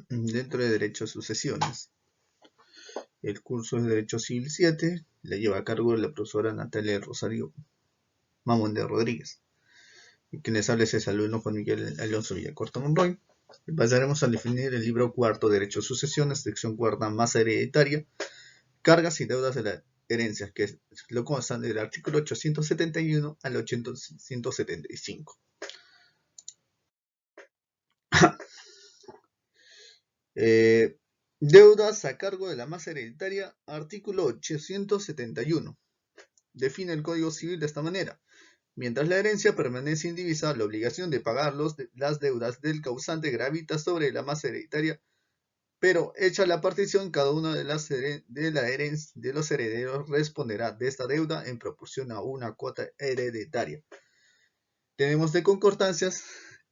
Dentro de Derecho a Sucesiones. El curso es Derecho Civil 7, le lleva a cargo la profesora Natalia Rosario Mamón de Rodríguez. Y quien les habla es ese alumno Juan Miguel Alonso Villacorta Monroy. Pasaremos a definir el libro cuarto, Derecho a Sucesiones, sección cuarta, masa hereditaria, cargas y deudas de la herencia, que lo constan del artículo 871 al 875. Deudas a cargo de la masa hereditaria, artículo 871. Define el Código Civil de esta manera. Mientras la herencia permanece indivisa, la obligación de pagar las deudas del causante gravita sobre la masa hereditaria, pero hecha la partición, cada uno de los herederos responderá de esta deuda en proporción a una cuota hereditaria. Tenemos de concordancias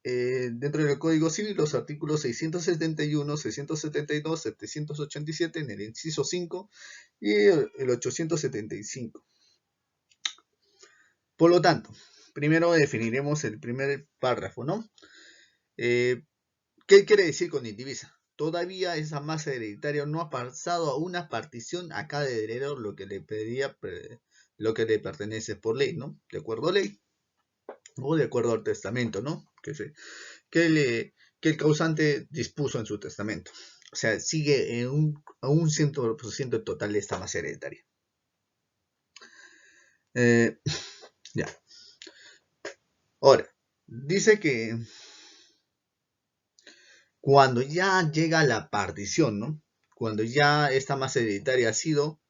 dentro del Código Civil los artículos 671, 672, 787 en el inciso 5 y el 875. Por lo tanto, primero definiremos el primer párrafo, ¿no? ¿Qué quiere decir con indivisa? Todavía esa masa hereditaria no ha pasado a una partición a cada heredero lo que le pertenece por ley, ¿no? De acuerdo a ley o de acuerdo al testamento, ¿no? Que el causante dispuso en su testamento. O sea, sigue a un 100% total de esta masa hereditaria. Ya. Ahora, dice que cuando ya llega la partición, ¿no? Cuando ya esta masa hereditaria ha sido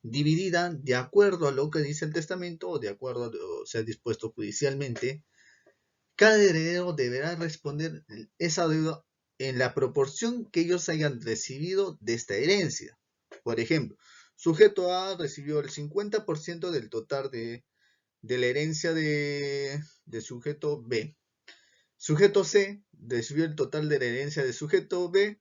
dividida de acuerdo a lo que dice el testamento o de acuerdo a lo que se ha dispuesto judicialmente, cada heredero deberá responder esa deuda en la proporción que ellos hayan recibido de esta herencia. Por ejemplo, sujeto A recibió el 50% del total de la herencia de sujeto B. Sujeto C recibió el total de la herencia de sujeto B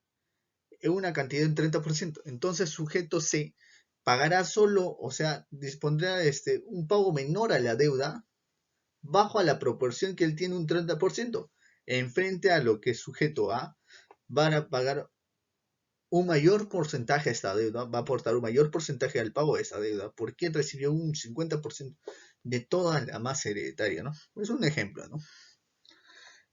en una cantidad de un 30%. Entonces, sujeto C pagará solo, o sea, dispondrá un pago menor a la deuda bajo a la proporción que él tiene un 30%, en frente a lo que sujeto A va a pagar un mayor porcentaje a esta deuda, va a aportar un mayor porcentaje al pago de esta deuda, porque recibió un 50% de toda la masa hereditaria, ¿no? Es un ejemplo, ¿no?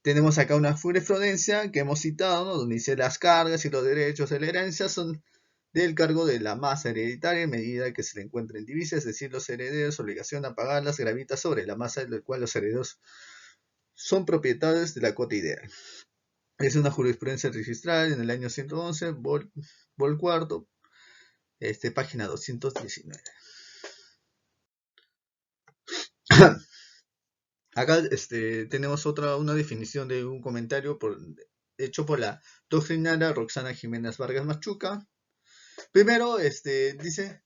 Tenemos acá una jurisprudencia que hemos citado, ¿no? Donde dice las cargas y los derechos de la herencia son del cargo de la masa hereditaria en medida que se le encuentre en divisa, es decir, los herederos, obligación a pagarlas gravita sobre la masa del cual los herederos son propietarios de la cuota ideal. Es una jurisprudencia registrada en el año 111, vol cuarto, página 219. Acá tenemos una definición de un comentario hecho por la doctrinaria Roxana Jiménez Vargas Machuca. Primero, explica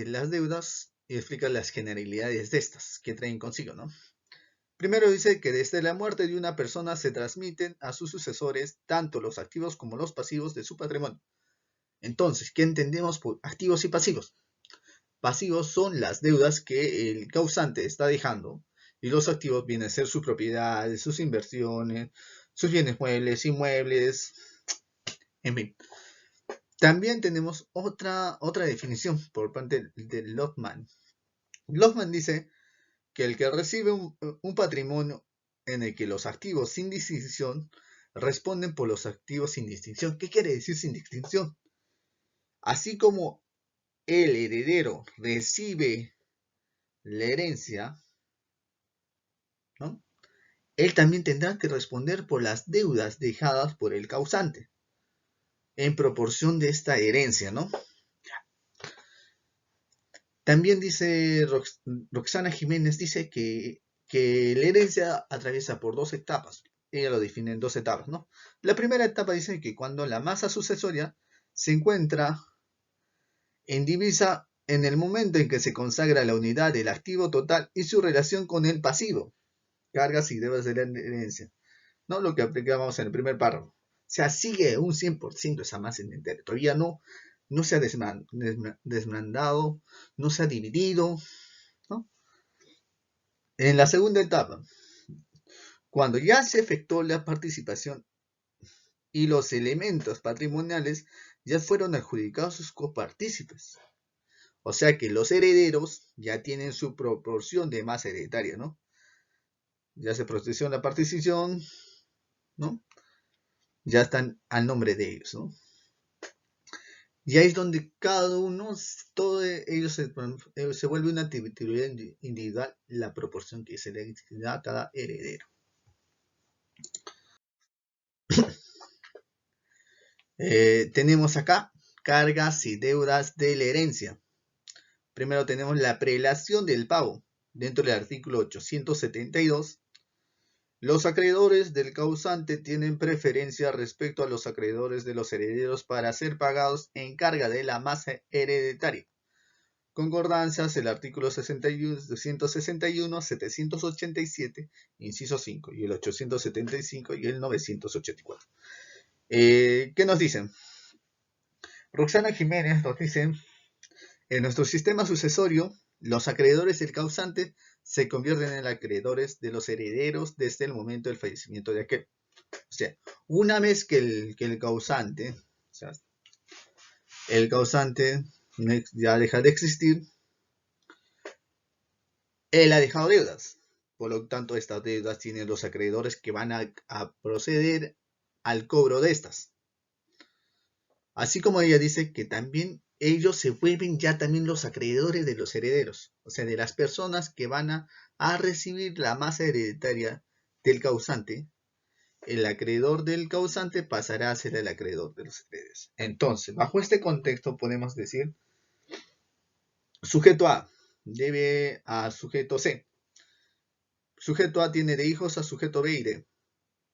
las deudas y explica las generalidades de estas que traen consigo, ¿no? Primero dice que desde la muerte de una persona se transmiten a sus sucesores tanto los activos como los pasivos de su patrimonio. Entonces, ¿qué entendemos por activos y pasivos? Pasivos son las deudas que el causante está dejando y los activos vienen a ser sus propiedades, sus inversiones, sus bienes muebles, inmuebles, en fin. También tenemos otra definición por parte de Lotman. Lotman dice que el que recibe un patrimonio en el que los activos sin distinción responden por los activos sin distinción. ¿Qué quiere decir sin distinción? Así como el heredero recibe la herencia, ¿no? Él también tendrá que responder por las deudas dejadas por el causante en proporción de esta herencia, ¿no? También dice Roxana Jiménez, dice que la herencia atraviesa por dos etapas. Ella lo define en dos etapas, ¿no? La primera etapa dice que cuando la masa sucesoria se encuentra en divisa en el momento en que se consagra la unidad del activo total y su relación con el pasivo, cargas y deudas de la herencia, ¿no? Lo que aplicábamos en el primer párrafo. O sea, sigue un 100% esa masa hereditaria. Todavía no se ha desmandado, no se ha dividido, ¿no? En la segunda etapa, cuando ya se efectuó la participación y los elementos patrimoniales ya fueron adjudicados a sus copartícipes. O sea que los herederos ya tienen su proporción de masa hereditaria, ¿no? Ya se procedió la partición, ¿no? Ya están al nombre de ellos, ¿no? Y ahí es donde cada uno, todo ellos se vuelve una titularidad individual, la proporción que se le da a cada heredero. Tenemos acá cargas y deudas de la herencia. Primero tenemos la prelación del pago. Dentro del artículo 872, los acreedores del causante tienen preferencia respecto a los acreedores de los herederos para ser pagados en carga de la masa hereditaria. Concordancias, el artículo 261, 787, inciso 5, y el 875 y el 984. ¿Qué nos dicen? Roxana Jiménez nos dice: en nuestro sistema sucesorio, los acreedores del causante se convierten en acreedores de los herederos desde el momento del fallecimiento de aquel. O sea, una vez que el causante, o sea, el causante ya deja de existir, él ha dejado deudas. Por lo tanto, estas deudas tienen los acreedores que van a proceder al cobro de estas. Así como ella dice que también ellos se vuelven ya también los acreedores de los herederos, o sea, de las personas que van a recibir la masa hereditaria del causante. El acreedor del causante pasará a ser el acreedor de los herederos. Entonces, bajo este contexto podemos decir: sujeto A debe a sujeto C. Sujeto A tiene de hijos a sujeto B y D.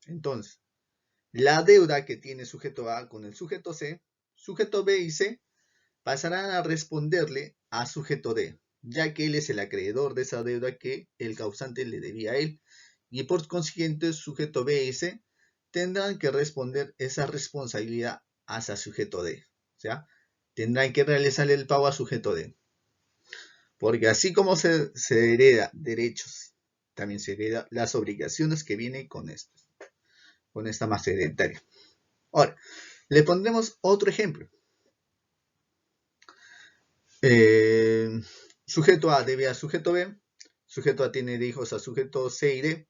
Entonces, la deuda que tiene sujeto A con el sujeto C, sujeto B y C pasarán a responderle a sujeto D, ya que él es el acreedor de esa deuda que el causante le debía a él, y por consiguiente sujeto B y C tendrán que responder esa responsabilidad hacia sujeto D. O sea, tendrán que realizarle el pago a sujeto D. Porque así como se hereda derechos, también se hereda las obligaciones que vienen con esta masa hereditaria. Ahora, le pondremos otro ejemplo. Sujeto A debe a sujeto B, sujeto A tiene de hijos a sujeto C y D,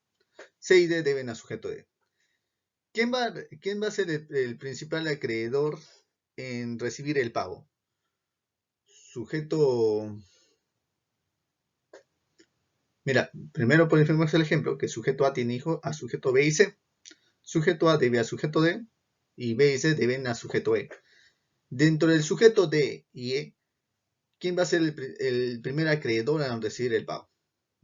C y D deben a sujeto D. ¿Quién va a ser el principal acreedor en recibir el pago? Sujeto... Mira, primero ponemos el ejemplo, que sujeto A tiene hijo a sujeto B y C. Sujeto A debe a sujeto D y B y C deben a sujeto E. Dentro del sujeto D y E, ¿quién va a ser el primer acreedor en recibir el pago?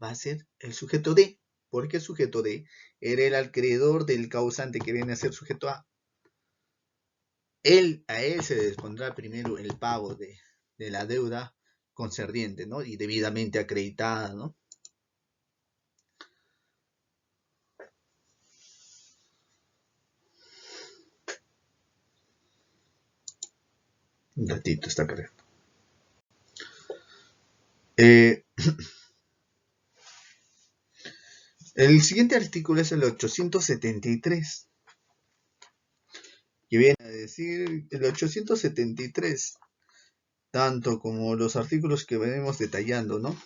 Va a ser el sujeto D, porque el sujeto D era el acreedor del causante que viene a ser sujeto A. A él se les pondrá primero el pago de la deuda concerniente, ¿no? Y debidamente acreditada, ¿no? Un ratito está cargando. El siguiente artículo es el 873, que viene a decir, el 873, tanto como los artículos que venimos detallando, ¿no?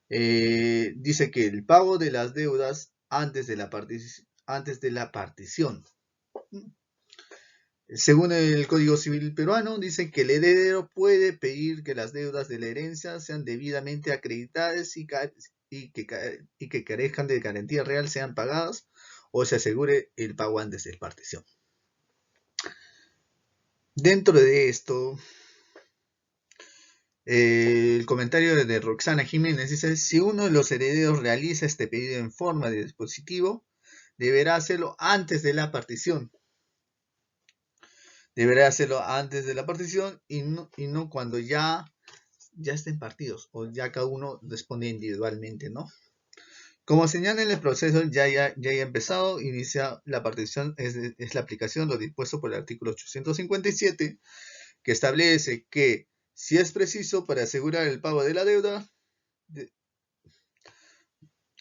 Dice que el pago de las deudas antes de la partición. Según el Código Civil peruano, dice que el heredero puede pedir que las deudas de la herencia sean debidamente acreditadas y que carezcan de garantía real sean pagadas o se asegure el pago antes de partición. Dentro de esto, el comentario de Roxana Jiménez dice: si uno de los herederos realiza este pedido en forma de dispositivo, deberá hacerlo antes de la partición. Deberá hacerlo antes de la partición y no cuando ya estén partidos o ya cada uno responde individualmente, ¿no? Como señala en el proceso ya haya empezado, inicia la partición, es la aplicación lo dispuesto por el artículo 857, que establece que si es preciso para asegurar el pago de la deuda,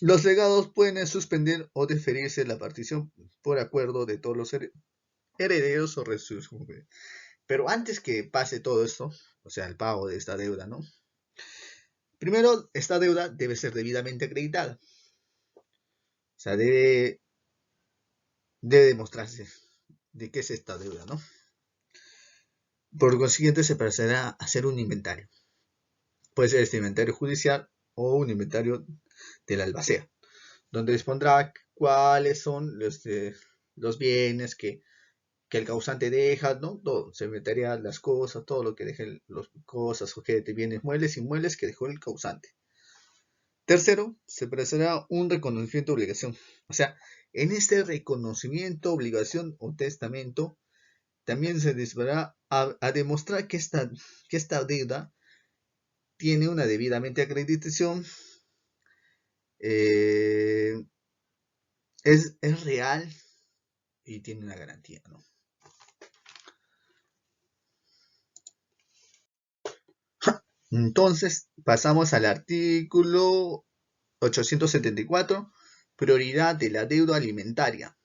los legados pueden suspender o deferirse la partición por acuerdo de todos los herederos. herederos o Pero antes que pase todo esto, o sea, el pago de esta deuda, ¿no? Primero, esta deuda debe ser debidamente acreditada. O sea, debe demostrarse de qué es esta deuda, ¿no? Por consiguiente, se procederá a hacer un inventario. Puede ser este inventario judicial o un inventario de la albacea, donde dispondrá cuáles son los bienes que el causante deja, ¿no? Todo, se metería las cosas, todo lo que dejen las cosas, objetos, bienes, muebles, inmuebles que dejó el causante. Tercero, se procederá un reconocimiento de obligación. O sea, en este reconocimiento, obligación o testamento, también se disparará a demostrar que esta deuda tiene una debidamente acreditación, eh, es real y tiene una garantía, ¿no? Entonces, pasamos al artículo 874, prioridad de la deuda alimentaria.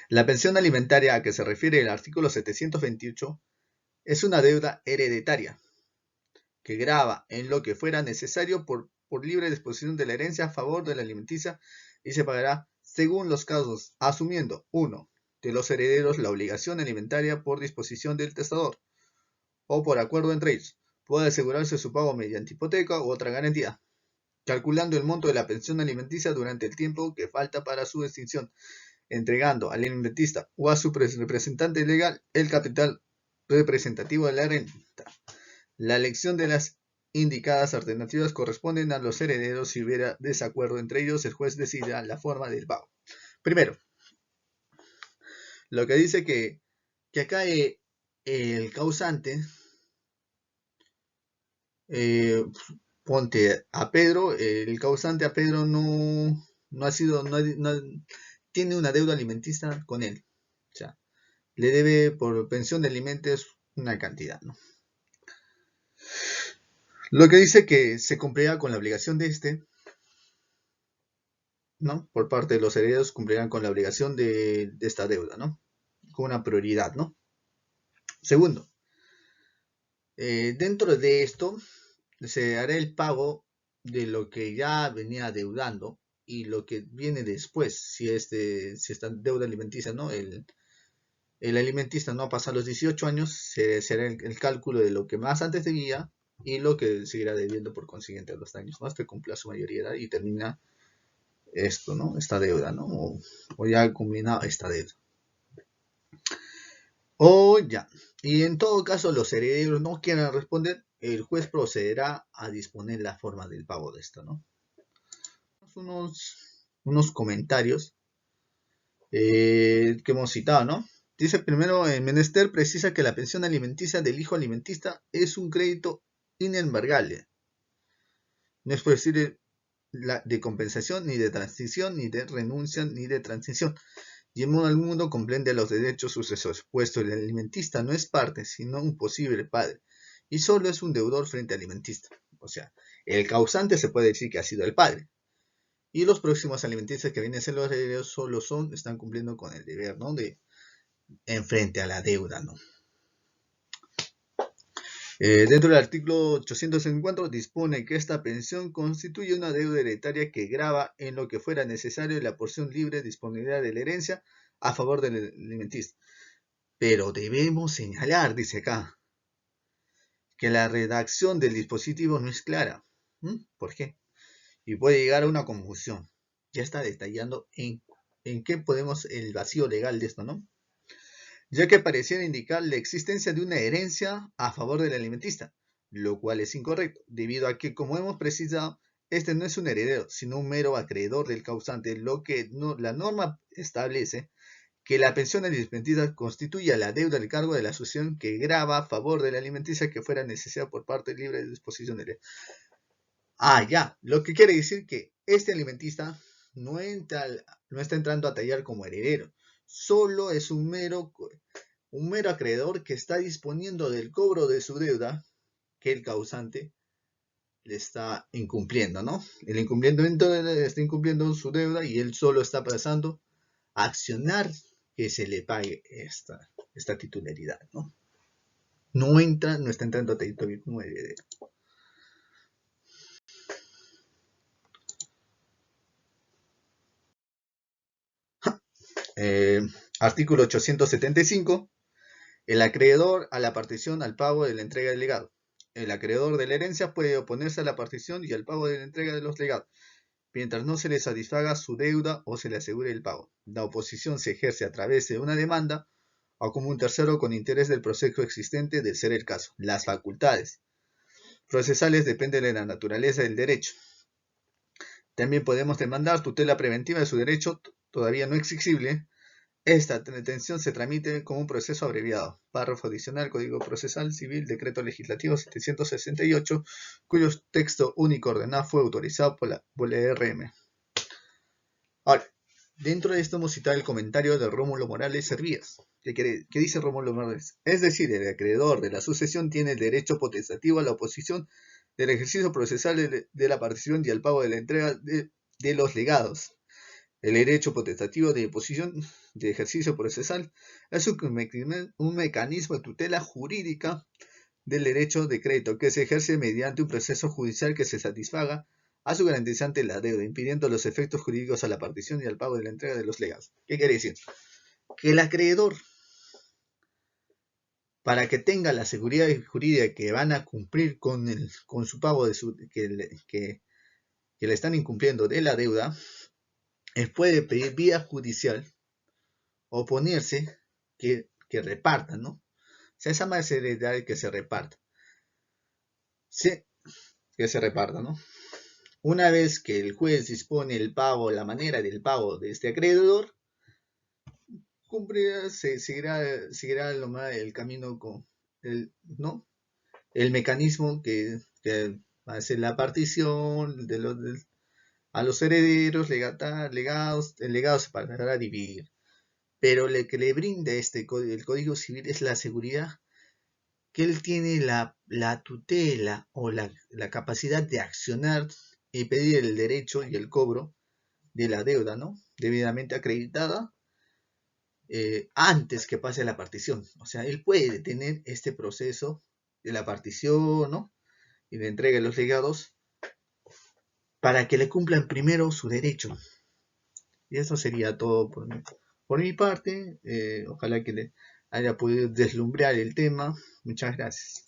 La pensión alimentaria a que se refiere el artículo 728 es una deuda hereditaria que grava en lo que fuera necesario por libre disposición de la herencia a favor de la alimenticia y se pagará según los casos, asumiendo 1. De los herederos la obligación alimentaria por disposición del testador o por acuerdo entre ellos. Puede asegurarse su pago mediante hipoteca u otra garantía, calculando el monto de la pensión alimenticia durante el tiempo que falta para su extinción, entregando al alimentista o a su representante legal el capital representativo de la renta. La elección de las indicadas alternativas corresponden a los herederos. Si hubiera desacuerdo entre ellos, el juez decidirá la forma del pago. Primero, lo que dice que acá el causante, ponte a Pedro, el causante a Pedro no ha sido, no tiene una deuda alimenticia con él. O sea, le debe por pensión de alimentos una cantidad, ¿no? Lo que dice que se cumplirá con la obligación de ¿no? Por parte de los herederos cumplirán con la obligación de esta deuda, ¿no? Con una prioridad, ¿no? Segundo, dentro de esto se hará el pago de lo que ya venía adeudando y lo que viene después, si esta deuda alimenticia, ¿no? El alimentista no pasa los 18 años, se hará el cálculo de lo que más antes debía y lo que seguirá debiendo por consiguiente a los años, ¿no? Hasta que cumpla su mayoría de edad y termina esto, ¿no? Esta deuda, ¿no? O ya combinado esta deuda. O ya. Y en todo caso, los herederos no quieran responder, el juez procederá a disponer la forma del pago de esto, ¿no? Unos comentarios que hemos citado, ¿no? Dice primero, el menester precisa que la pensión alimenticia del hijo alimentista es un crédito inembargable. No es posible de compensación, ni de transición, ni de renuncia, ni de transición. Y en modo alguno comprende los derechos sucesores, puesto el alimentista no es parte, sino un posible padre, y solo es un deudor frente al alimentista. O sea, el causante se puede decir que ha sido el padre, y los próximos alimentistas que vienen a ser los herederos solo están cumpliendo con el deber, ¿no? De en frente a la deuda, ¿no? Dentro del artículo 854 dispone que esta pensión constituye una deuda hereditaria que grava en lo que fuera necesario la porción libre de disponibilidad de la herencia a favor del alimentista. Pero debemos señalar, dice acá, que la redacción del dispositivo no es clara. ¿Por qué? Y puede llegar a una confusión. Ya está detallando en qué podemos el vacío legal de esto, ¿no? Ya que pareciera indicar la existencia de una herencia a favor del alimentista, lo cual es incorrecto, debido a que, como hemos precisado, este no es un heredero, sino un mero acreedor del causante, lo que la norma establece que la pensión alimenticias constituye la deuda del cargo de la sucesión que grava a favor de la alimenticia que fuera necesaria por parte libre de disposición de ley. Ya, lo que quiere decir que este alimentista no está entrando a tallar como heredero, solo es un mero acreedor que está disponiendo del cobro de su deuda que el causante le está incumpliendo, ¿no? El incumplimiento está incumpliendo su deuda y él solo está pasando a accionar que se le pague esta titularidad, ¿no? No está entrando a territorio como heredero. Artículo 875. El acreedor a la partición al pago de la entrega del legado. El acreedor de la herencia puede oponerse a la partición y al pago de la entrega de los legados, mientras no se le satisfaga su deuda o se le asegure el pago. La oposición se ejerce a través de una demanda o como un tercero con interés del proceso existente de ser el caso. Las facultades procesales dependen de la naturaleza del derecho. También podemos demandar tutela preventiva de su derecho todavía no exigible. Esta detención se tramite como un proceso abreviado. Párrafo adicional, Código Procesal Civil, Decreto Legislativo 768, cuyo texto único ordenado fue autorizado por la RM. Ahora, dentro de esto hemos citado el comentario de Rómulo Morales Servías. ¿Qué dice Rómulo Morales? Es decir, el acreedor de la sucesión tiene el derecho potestativo a la oposición del ejercicio procesal de la partición y al pago de la entrega de los legados. El derecho potestativo de oposición de ejercicio procesal es un mecanismo de tutela jurídica del derecho de crédito que se ejerce mediante un proceso judicial que se satisfaga a su garantizante la deuda, impidiendo los efectos jurídicos a la partición y al pago de la entrega de los legados. ¿Qué quiere decir? Que el acreedor, para que tenga la seguridad jurídica que van a cumplir con su pago que le están incumpliendo de la deuda, puede pedir vía judicial oponerse que repartan, ¿no? O sea, esa más hereditaria que se reparta. Sí, que se reparta, ¿no? Una vez que el juez dispone el pago, la manera del pago de este acreedor, cumplirá, seguirá el camino con ¿no? El mecanismo que hace la partición a los herederos, legados, el legado se pasará a dividir. Pero lo que le brinda el Código Civil es la seguridad que él tiene la tutela o la capacidad de accionar y pedir el derecho y el cobro de la deuda, ¿no? Debidamente acreditada antes que pase la partición. O sea, él puede detener este proceso de la partición, ¿no? Y de entrega de los legados para que le cumplan primero su derecho. Y eso sería todo por mi parte. Ojalá que le haya podido deslumbrar el tema. Muchas gracias.